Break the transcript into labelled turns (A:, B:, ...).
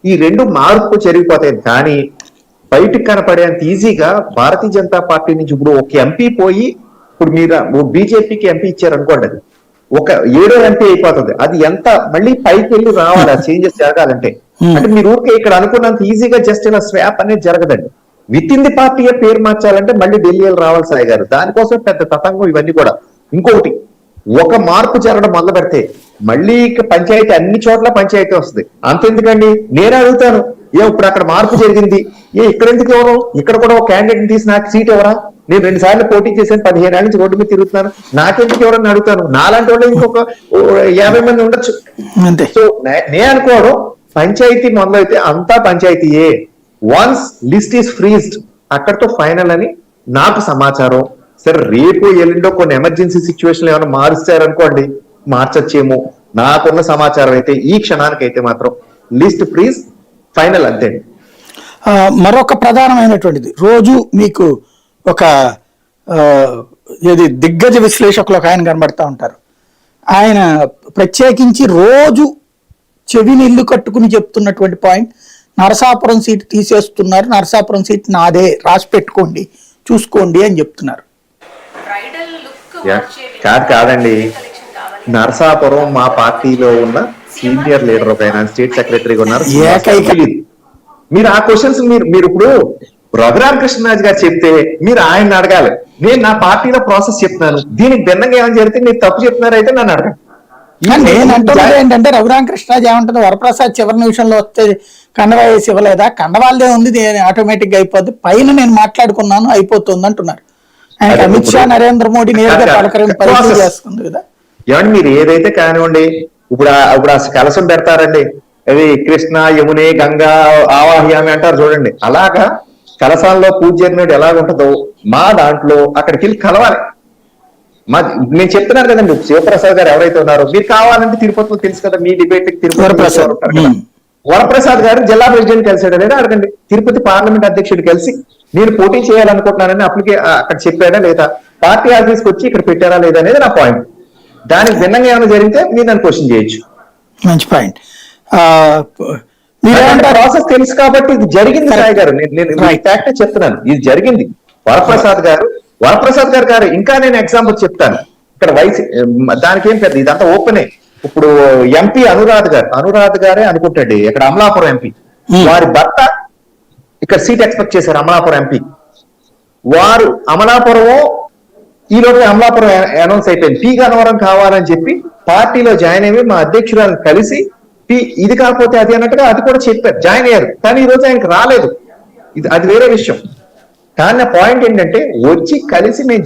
A: ఈ రెండు మార్పు జరిగిపోతాయి. కానీ బయటకు కనపడేంత ఈజీగా భారతీయ జనతా పార్టీ నుంచి ఇప్పుడు ఒక ఎంపీ పోయి, ఇప్పుడు మీరు బీజేపీకి ఎంపీ ఇచ్చారు అనుకోండి, అది ఒక 7వ ఎంపీ అయిపోతుంది. అది ఎంత మళ్ళీ పైకి వెళ్ళి రావాలి ఆ చేంజెస్ జరగాలంటే. అంటే మీరు ఊరికే ఇక్కడ అనుకున్నంత ఈజీగా జస్ట్ ఇలా స్వాప్ అనేది జరగదండి. విత్ ఇన్ ది పార్టీ పేరు మార్చాలంటే మళ్ళీ ఢిల్లీలో రావాలి సాయి గారు. దానికోసం పెద్ద తతంగం ఇవన్నీ కూడా. ఇంకొకటి, ఒక మార్పు జరగడం మొదలు పెడితే మళ్ళీ పంచాయతీ అన్ని చోట్ల పంచాయతీ వస్తుంది. అంతెందుకండి, నేను అడుగుతాను, ఇప్పుడు అక్కడ మార్పు జరిగింది, ఇక్కడ ఎందుకు ఎవరు, ఇక్కడ కూడా ఒక క్యాండిడేట్ తీసి నాకు సీట్ ఎవరా, నేను 2 సార్లు పోటీ చేశాను, 15 ఏళ్ళ నుంచి రోడ్డు మీద తిరుగుతున్నాను, నాకెందుకు ఎవరని అడుగుతాను. నాలాంటి వాళ్ళు ఇంకొక 50 మంది ఉండొచ్చు. సో నేను అనుకోవడం, పంచాయతీ మొదలైతే అంతా పంచాయతీయే. వన్స్ లిస్ట్ ఈస్ ఫ్రీజ్డ్, అక్కడితో ఫైనల్ అని నాకు సమాచారం. సరే రేపు ఎల్లుండో కొన్ని ఎమర్జెన్సీ సిచ్యువేషన్ ఏమైనా మారుస్తారనుకోండి, మార్చొచ్చేమో. నాకున్న సమాచారం అయితే ఈ క్షణానికి అయితే మాత్రం లిస్ట్ ఫ్రీజ్, ఫైనల్ అంతే.
B: మరొక ప్రధానమైనటువంటిది, రోజు మీకు ఒక ఏది దిగ్గజ విశ్లేషకులు ఒక ఆయన కనబడతా ఉంటారు. ఆయన ప్రత్యేకించి రోజు చెవిని ఇల్లు కట్టుకుని చెప్తున్నటువంటి పాయింట్, నరసాపురం సీట్ తీసేస్తున్నారు, నరసాపురం సీట్ నాదే, రాసి పెట్టుకోండి, చూసుకోండి అని చెప్తున్నారు.
A: కాదండి, నరసాపురం మా పార్టీలో ఉన్న సీనియర్ లీడర్ ఒక ఆయన స్టేట్ సెక్రటరీగా ఉన్నారు. మీరు ఆ క్వశ్చన్స్ మీరు ఇప్పుడు రఘురామకృష్ణరాజు గారు చెప్తే మీరు ఆయన అడగాలి. నేను నా పార్టీలో ప్రాసెస్ చెప్తున్నాను, దీనికి భిన్నంగా ఏమైనా జరిగితే మీరు తప్పు చెప్తున్నారైతే నన్ను అడగండి.
B: నేను అంటున్నది ఏంటంటే, రఘురామకృష్ణరాజు ఏమంటుంది, వరప్రసాద్ చివరి నిమిషంలో వస్తే కండవా వేసి ఇవ్వలేదా, కండవాళ్ళదే ఉంది, ఆటోమేటిక్ గా అయిపోద్ది, పైన నేను మాట్లాడుకున్నాను అయిపోతుంది అంటున్నారు. ఆయన అమిత్ షా, నరేంద్ర మోడీ నేరుగా పలకరించి చేస్తుంది కదా.
A: ఏమండి, మీరు ఏదైతే కానివ్వండి, ఇప్పుడు కలసం పెడతారండి, అది కృష్ణ యమునే గంగా ఆవాహ్యామి అంటారు చూడండి, అలాగా కలసాల్లో పూజ జరిగినట్టు ఎలాగుంటుందో మా దాంట్లో అక్కడికి వెళ్ళి కలవాలి. నేను చెప్తున్నాను కదండి, శివప్రసాద్ గారు ఎవరైతే ఉన్నారో, మీరు కావాలంటే తిరుపతిలో తెలుసు కదా, మీ డిబేట్ తిరుపతి వరప్రసాద్ గారు జిల్లా ప్రెసిడెంట్ కలిసాడా లేదా అడగండి. తిరుపతి పార్లమెంట్ అధ్యక్షుడు కలిసి నేను పోటీ చేయాలనుకుంటున్నానని అక్కడ చెప్పాడా లేదా, పార్టీ ఆఫీస్కి వచ్చి ఇక్కడ పెట్టారా లేదా అనేది నా పాయింట్. దానికి భిన్నంగా ఏమైనా జరిగితే మీరు నన్ను క్వశ్చన్ చేయొచ్చు.
B: మంచి పాయింట్.
A: ప్రాసెస్ తెలుసు కాబట్టి ఇది జరిగింది సాయి గారు, నేను ఫ్యాక్ట్ చెప్తున్నాను, ఇది జరిగింది. వరప్రసాద్ గారు ఇంకా నేను ఎగ్జాంపుల్ చెప్తాను. ఇక్కడ దానికి ఏం పెద్ద, ఇదంతా ఓపెనే. ఇప్పుడు ఎంపీ అనురాధ్ గారే అనుకుంటాడు, ఇక్కడ అమలాపురం ఎంపీ, వారి భర్త ఇక్కడ సీట్ ఎక్స్పెక్ట్ చేశారు అమలాపురం ఎంపీ. వారు అమలాపురం, ఈ లోపల అమలాపురం అనౌన్స్ అయిపోయింది, పి గన్నవరం కావాలని చెప్పి పార్టీలో జాయిన్ అయ్యి మా అధ్యక్షురాలను కలిసి ఇది కాకపోతే అది అన్నట్టుగా అది కూడా చెప్పారు, జాయిన్ అయ్యారు. కానీ ఈ రోజు ఆయనకు రాలేదు, అది వేరే విషయం. కానీ పాయింట్ ఏంటంటే, వచ్చి కలిసి మేము